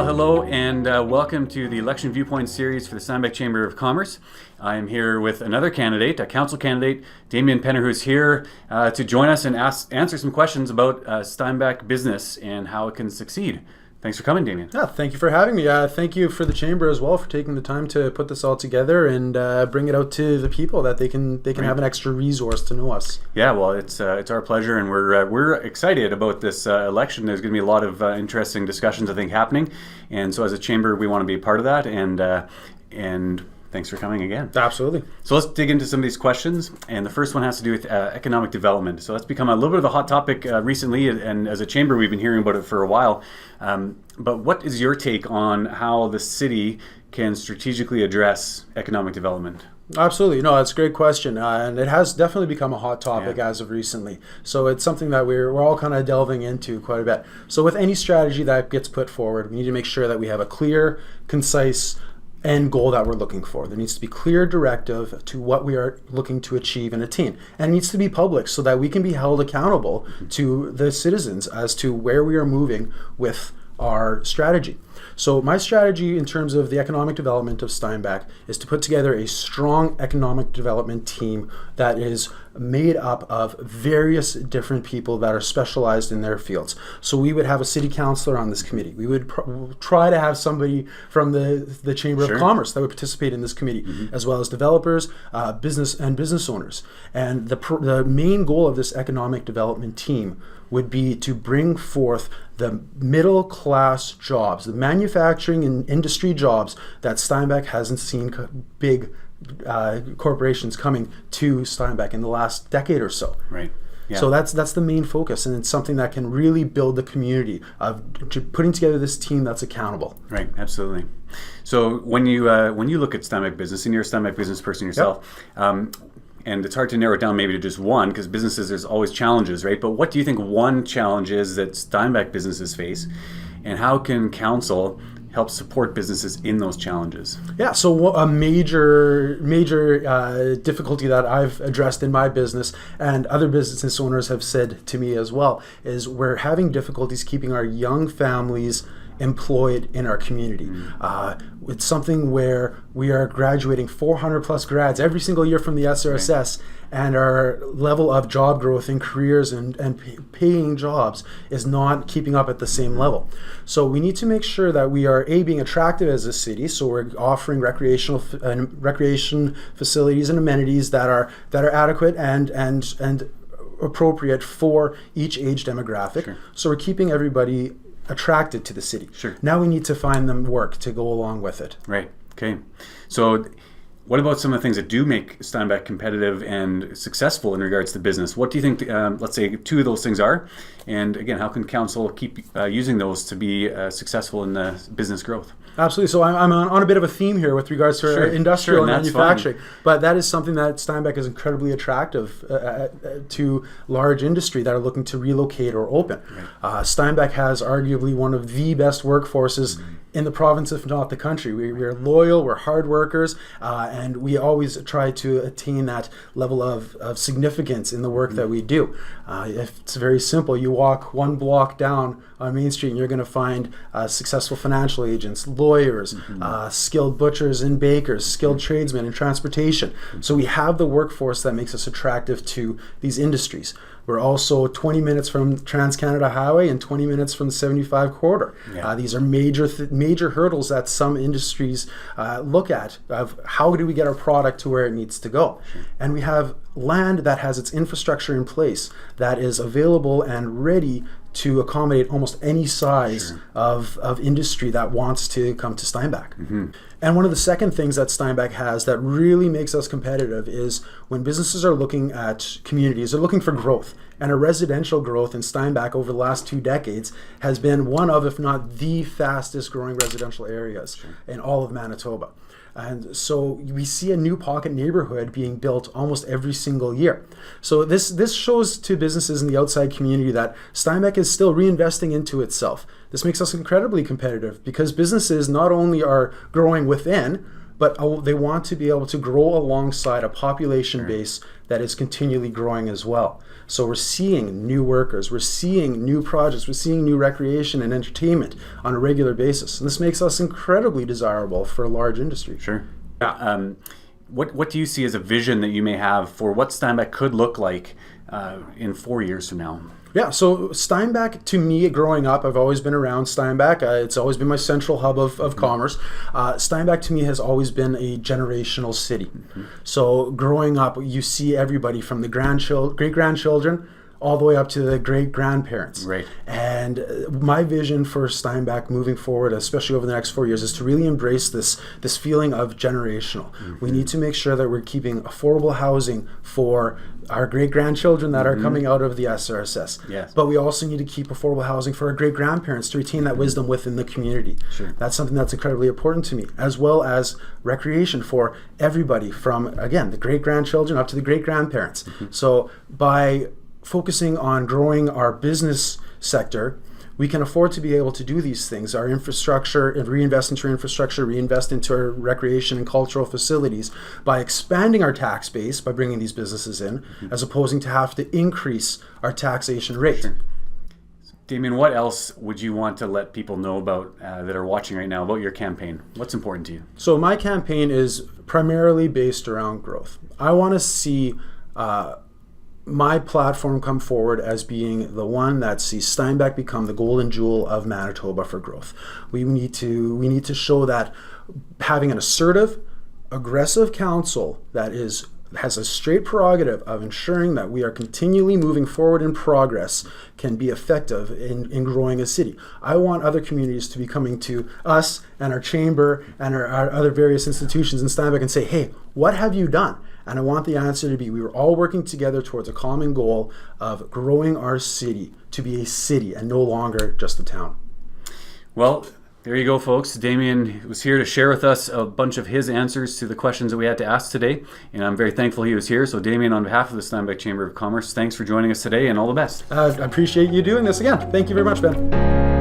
Well, hello and welcome to the Election Viewpoints series for the Steinbach Chamber of Commerce. I am here with another candidate, a council candidate, Damian, who's here to join us and answer some questions about Steinbach business and how it can succeed. Thanks for coming, Damian. Yeah, thank you for having me. Thank you for the chamber as well for taking the time to put this all together and bring it out to the people that they can have an extra resource to know us. Yeah, well, it's our pleasure, and we're excited about this election. There's going to be a lot of interesting discussions, I think, happening, and so as a chamber, we want to be a part of that. And thanks for coming again. Absolutely. So let's dig into some of these questions. And the first one has to do with economic development. So that's become a little bit of a hot topic recently. And as a chamber, we've been hearing about it for a while. But what is your take on how the city can strategically address economic development? Absolutely. No, that's a great question. And it has definitely become a hot topic as of recently. So it's something that we're all kind of delving into quite a bit. So with any strategy that gets put forward, we need to make sure that we have a clear, concise end goal that we're looking for. There needs to be clear directive to what we are looking to achieve and attain. And it needs to be public so that we can be held accountable to the citizens as to where we are moving with our strategy. So my strategy in terms of the economic development of Steinbach is to put together a strong economic development team that is made up of various different people that are specialized in their fields. So we would have a city councilor on this committee. We would try to have somebody from the Chamber of Commerce that would participate in this committee, as well as developers, business owners. And the main goal of this economic development team would be to bring forth the middle class jobs, the manufacturing and industry jobs that Steinbach hasn't seen big corporations coming to Steinbach in the last decade or so. Right. Yeah. So that's the main focus, and it's something that can really build the community of putting together this team that's accountable. Right. Absolutely. So when you look at Steinbach business, and you're a Steinbach business person yourself, and it's hard to narrow it down maybe to just one, because businesses, there's always challenges, right? But what do you think one challenge is that Steinbach businesses face, and how can council help support businesses in those challenges? Yeah, so a major difficulty that I've addressed in my business, and other business owners have said to me as well, is we're having difficulties keeping our young families employed in our community. It's something where we are graduating 400 plus grads every single year from the SRSS, and our level of job growth in careers and paying jobs is not keeping up at the same level. So we need to make sure that we are being attractive as a city. So we're offering recreation facilities and amenities that are adequate and appropriate for each age demographic. So we're keeping everybody attracted to the city. Now we need to find them work to go along with it. Right. Okay. So what about some of the things that do make Steinbach competitive and successful in regards to business? What do you think, let's say, two of those things are? And again, how can council keep using those to be successful in the business growth? Absolutely. So I'm on a bit of a theme here with regards to industrial and manufacturing. But that is something that Steinbach is incredibly attractive to large industry that are looking to relocate or open. Steinbach has arguably one of the best workforces in the province, if not the country. We're loyal, we're hard workers, and we always try to attain that level of significance in the work that we do. It's very simple. You walk one block down on Main Street and you're going to find successful financial agents, lawyers, skilled butchers and bakers, skilled tradesmen in transportation. So we have the workforce that makes us attractive to these industries. We're also 20 minutes from Trans-Canada Highway and 20 minutes from the 75 corridor. These are major hurdles that some industries look at of how do we get our product to where it needs to go. And we have land that has its infrastructure in place that is available and ready to accommodate almost any size of industry that wants to come to Steinbach. And one of the second things that Steinbach has that really makes us competitive is when businesses are looking at communities, they're looking for growth. And a residential growth in Steinbach over the last 2 decades has been one of, if not the fastest growing residential areas in all of Manitoba. And so we see a new pocket neighborhood being built almost every single year. So this shows to businesses in the outside community that Steinbach is still reinvesting into itself. This makes us incredibly competitive because businesses not only are growing within, but they want to be able to grow alongside a population base that is continually growing as well. So we're seeing new workers, we're seeing new projects, we're seeing new recreation and entertainment on a regular basis. And this makes us incredibly desirable for a large industry. Sure. What do you see as a vision that you may have for what Steinbach could look like in 4 years from now? Yeah, so Steinbach, to me, growing up, I've always been around Steinbach. It's always been my central hub of commerce. Steinbach, to me, has always been a generational city. So growing up, you see everybody from the great-grandchildren all the way up to the great-grandparents. Right. And my vision for Steinbach moving forward, especially over the next 4 years, is to really embrace this feeling of generational. We need to make sure that we're keeping affordable housing for our great-grandchildren that are coming out of the SRSS. Yes. But we also need to keep affordable housing for our great-grandparents to retain that wisdom within the community. Sure. That's something that's incredibly important to me, as well as recreation for everybody from, again, the great-grandchildren up to the great-grandparents. So by focusing on growing our business sector, we can afford to be able to do these things. Our infrastructure, and reinvest into our infrastructure, reinvest into our recreation and cultural facilities by expanding our tax base by bringing these businesses in, as opposing to have to increase our taxation rate. Sure. Damian, what else would you want to let people know about that are watching right now about your campaign? What's important to you? So my campaign is primarily based around growth. I want to see my platform come forward as being the one that sees Steinbach become the golden jewel of Manitoba for growth. We need to show that having an assertive, aggressive council that has a straight prerogative of ensuring that we are continually moving forward in progress can be effective in growing a city. I want other communities to be coming to us and our chamber and our other various institutions in Steinbach and say, hey, what have you done? And I want the answer to be, we were all working together towards a common goal of growing our city to be a city and no longer just a town. Well, there you go, folks. Damian was here to share with us a bunch of his answers to the questions that we had to ask today, and I'm very thankful he was here. So Damian, on behalf of the Steinbach Chamber of Commerce, thanks for joining us today, and all the best. I appreciate you doing this again. Thank you very much, Ben.